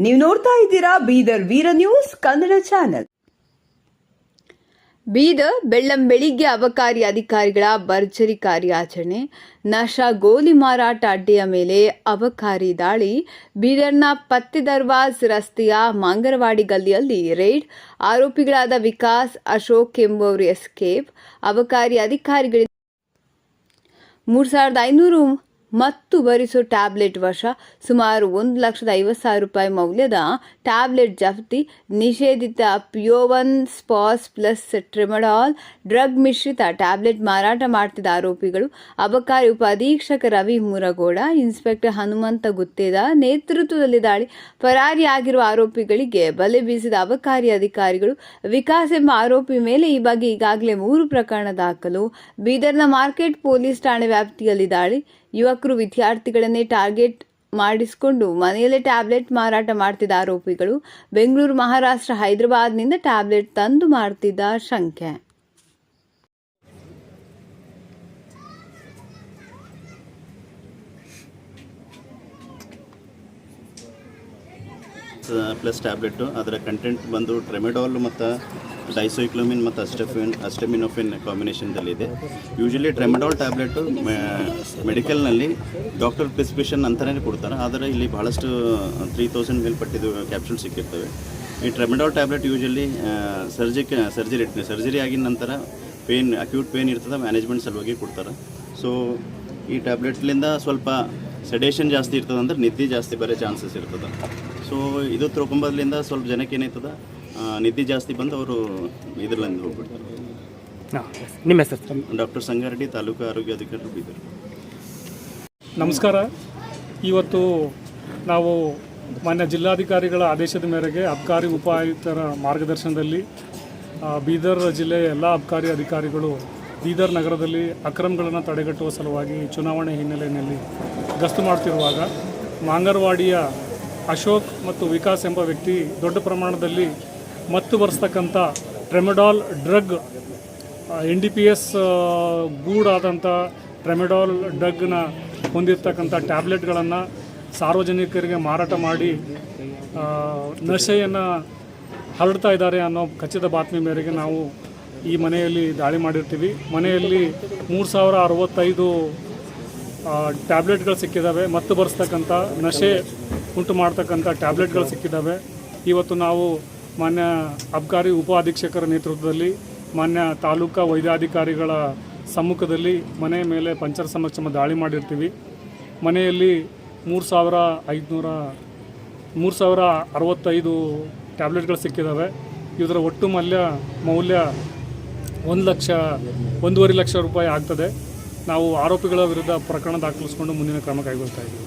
ನೀವು ನೋಡ್ತಾ ಇದ್ದೀರಾ ಬೀದರ್ ವೀರ ನ್ಯೂಸ್ ಕನ್ನಡ ಚಾನೆಲ್. ಬೀದರ್ ಬೆಳ್ಳಂಬೆಳಿಗ್ಗೆ ಅಬಕಾರಿ ಅಧಿಕಾರಿಗಳ ಭರ್ಜರಿ ಕಾರ್ಯಾಚರಣೆ. ನಶಾ ಗೋಲಿ ಮಾರಾಟ ಅಡ್ಡೆಯ ಮೇಲೆ ಅಬಕಾರಿ ದಾಳಿ. ಬೀದರ್ನ ಪತ್ತಿದರ್ವಾಜ್ ರಸ್ತೆಯ ಮಾಂಗರವಾಡಿ ಗಲ್ಲಿಯಲ್ಲಿ ರೇಡ್. ಆರೋಪಿಗಳಾದ ವಿಕಾಸ್, ಅಶೋಕ್ ಎಂಬುವರು ಎಸ್ಕೇಪ್. ಅಬಕಾರಿ ಅಧಿಕಾರಿಗಳಿಂದ 3,500 ಮತ್ತು ಭರಿಸೋ ಟ್ಯಾಬ್ಲೆಟ್ ವಶ. ಸುಮಾರು 1,50,000 ರೂಪಾಯಿ ಮೌಲ್ಯದ ಟ್ಯಾಬ್ಲೆಟ್ ಜಪ್ತಿ. ನಿಷೇಧಿತ ಪಿಯೋವನ್ ಸ್ಪಾಸ್ ಪ್ಲಸ್ ಟ್ರೆಮಡಾಲ್ ಡ್ರಗ್ ಮಿಶ್ರಿತ ಟ್ಯಾಬ್ಲೆಟ್ ಮಾರಾಟ ಮಾಡ್ತಿದ್ದ ಆರೋಪಿಗಳು ಅಬಕಾರಿ ಉಪ ಅಧೀಕ್ಷಕ ರವಿ ಮುರಗೋಡ, ಇನ್ಸ್ಪೆಕ್ಟರ್ ಹನುಮಂತ ಗುತ್ತೇದ ನೇತೃತ್ವದಲ್ಲಿ ದಾಳಿ. ಪರಾರಿಯಾಗಿರುವ ಆರೋಪಿಗಳಿಗೆ ಬಲೆ ಬೀಸಿದ ಅಬಕಾರಿ ಅಧಿಕಾರಿಗಳು. ವಿಕಾಸ್ ಎಂಬ ಆರೋಪಿ ಮೇಲೆ ಈ ಬಗ್ಗೆ ಈಗಾಗಲೇ 3 ಪ್ರಕರಣ ದಾಖಲು. ಬೀದರ್ನ ಮಾರ್ಕೆಟ್ ಪೊಲೀಸ್ ಠಾಣೆ ವ್ಯಾಪ್ತಿಯಲ್ಲಿ ದಾಳಿ. ಯುವಕರು, ವಿದ್ಯಾರ್ಥಿಗಳನ್ನೇ ಟಾರ್ಗೆಟ್ ಮಾಡಿಸಿಕೊಂಡು ಮನೆಯಲ್ಲೇ ಟ್ಯಾಬ್ಲೆಟ್ ಮಾರಾಟ ಮಾಡ್ತಿದ್ದ ಆರೋಪಿಗಳು. ಬೆಂಗಳೂರು, ಮಹಾರಾಷ್ಟ್ರ, ಹೈದರಾಬಾದ್ನಿಂದ ಟ್ಯಾಬ್ಲೆಟ್ ತಂದು ಮಾಡ್ತಿದ್ದ ಶಂಕೆ. ಪ್ಲಸ್ ಟ್ಯಾಬ್ಲೆಟು, ಅದರ ಕಂಟೆಂಟ್ ಬಂದು ಟ್ರೆಮೆಡಾಲ್ ಮತ್ತು ಡೈಸೋಕ್ಲೋಮಿನ್ ಮತ್ತು ಅಸ್ಟಮಿನೋಫಿನ್ ಕಾಂಬಿನೇಷನ್ದಲ್ಲಿದೆ. ಯೂಶಲಿ ಟ್ರೆಮೆಡಾಲ್ ಟ್ಯಾಬ್ಲೆಟು ಮೆಡಿಕಲ್ನಲ್ಲಿ ಡಾಕ್ಟರ್ ಪ್ರಿಸ್ಕ್ರಿಪ್ಷನ್ ಅಂತಲೇ ಕೊಡ್ತಾರೆ, ಆದರೆ ಇಲ್ಲಿ ಬಹಳಷ್ಟು 3,000 ಮೇಲ್ಪಟ್ಟಿದ್ದು ಕ್ಯಾಪ್ಸೂಲ್ ಸಿಕ್ಕಿರ್ತವೆ. ಈ ಟ್ರೆಮೆಡಾಲ್ ಟ್ಯಾಬ್ಲೆಟ್ ಯೂಶಲಿ ಸರ್ಜರಿ ಆಗಿದ ನಂತರ ಅಕ್ಯೂಟ್ ಪೇನ್ ಇರ್ತದೆ, ಮ್ಯಾನೇಜ್ಮೆಂಟ್ ಸಲುವಾಗಿ ಕೊಡ್ತಾರೆ. ಸೊ ಈ ಟ್ಯಾಬ್ಲೆಟ್ಲಿಂದ ಸ್ವಲ್ಪ ಸೆಡೇಷನ್ ಜಾಸ್ತಿ ಇರ್ತದೆ, ಅಂದ್ರೆ ನಿದ್ದೆ ಜಾಸ್ತಿ ಬರೋ ಚಾನ್ಸಸ್ ಇರ್ತದೆ. ಸೊ ಇದು ತೊಗೊಂಬದ್ರಿಂದ ಸ್ವಲ್ಪ ಜನಕ್ಕೆ ಏನಾಯ್ತದ, ನಿದ್ದೆ ಜಾಸ್ತಿ ಬಂದು ಅವರು ಇದರಲ್ಲಿ ಹೋಗ್ಬಿಡ್ತಾರೆ. ನಿಮ್ಮ ಹೆಸರು? ಡಾಕ್ಟರ್ ಸಂಗಾರೆಡ್ಡಿ, ತಾಲೂಕು ಆರೋಗ್ಯ ಅಧಿಕಾರಿ, ಬೀದರ್. ನಮಸ್ಕಾರ. ಇವತ್ತು ನಾವು ಮಾನ್ಯ ಜಿಲ್ಲಾಧಿಕಾರಿಗಳ ಆದೇಶದ ಮೇರೆಗೆ ಅಬಕಾರಿ ಉಪ ಆಯುಕ್ತರ ಮಾರ್ಗದರ್ಶನದಲ್ಲಿ ಬೀದರ್ ಜಿಲ್ಲೆಯ ಎಲ್ಲ ಅಬಕಾರಿ ಅಧಿಕಾರಿಗಳು ಬೀದರ್ ನಗರದಲ್ಲಿ ಅಕ್ರಮಗಳನ್ನು ತಡೆಗಟ್ಟುವ ಸಲುವಾಗಿ ಚುನಾವಣೆ ಹಿನ್ನೆಲೆಯಲ್ಲಿ ಗಸ್ತು ಮಾಡ್ತಿರುವಾಗ ಮಾಂಗರವಾಡಿಯ ಅಶೋಕ್ ಮತ್ತು ವಿಕಾಸ್ ಎಂಬ ವ್ಯಕ್ತಿ ದೊಡ್ಡ ಪ್ರಮಾಣದಲ್ಲಿ ಮತ್ತು ಬರೆಸ್ತಕ್ಕಂಥ ಟ್ರೆಮೆಡಾಲ್ ಡ್ರಗ್ NDPS ಗೂಡಾದಂಥ ಟ್ರೆಮೆಡಾಲ್ ಡ್ರಗ್ನ ಹೊಂದಿರತಕ್ಕಂಥ ಟ್ಯಾಬ್ಲೆಟ್ಗಳನ್ನು ಸಾರ್ವಜನಿಕರಿಗೆ ಮಾರಾಟ ಮಾಡಿ ನಶೆಯನ್ನು ಹರಡ್ತಾ ಇದ್ದಾರೆ ಅನ್ನೋ ಖಚಿತ ಬಾತ್ಮಿ ಮೇರೆಗೆ ನಾವು ಈ ಮನೆಯಲ್ಲಿ ದಾಳಿ ಮಾಡಿರ್ತೀವಿ. ಮನೆಯಲ್ಲಿ 3,065 ಟ್ಯಾಬ್ಲೆಟ್ಗಳು ಸಿಕ್ಕಿದ್ದಾವೆ. ಮತ್ತು ಬರೆಸ್ತಕ್ಕಂಥ ನಶೆ ಉಂಟು ಮಾಡ್ತಕ್ಕಂಥ ಟ್ಯಾಬ್ಲೆಟ್ಗಳು ಸಿಕ್ಕಿದ್ದಾವೆ. ಇವತ್ತು ನಾವು ಮಾನ್ಯ ಅಬಕಾರಿ ಉಪ ಅಧೀಕ್ಷಕರ ನೇತೃತ್ವದಲ್ಲಿ ಮಾನ್ಯ ತಾಲೂಕಾ ವೈದ್ಯಾಧಿಕಾರಿಗಳ ಸಮ್ಮುಖದಲ್ಲಿ ಮನೆಯ ಮೇಲೆ ಪಂಚರ ಸಮಕ್ಷಮ ದಾಳಿ ಮಾಡಿರ್ತೀವಿ. ಮನೆಯಲ್ಲಿ 3,065 ಟ್ಯಾಬ್ಲೆಟ್ಗಳು ಸಿಕ್ಕಿದ್ದಾವೆ. ಇದರ ಒಟ್ಟು ಮೌಲ್ಯ 1,50,000 ರೂಪಾಯಿ ಆಗ್ತದೆ. ನಾವು ಆರೋಪಿಗಳ ವಿರುದ್ಧ ಪ್ರಕರಣ ದಾಖಲಿಸಿಕೊಂಡು ಮುಂದಿನ ಕ್ರಮ ಕೈಗೊಳ್ತಾ ಇದ್ದೀವಿ.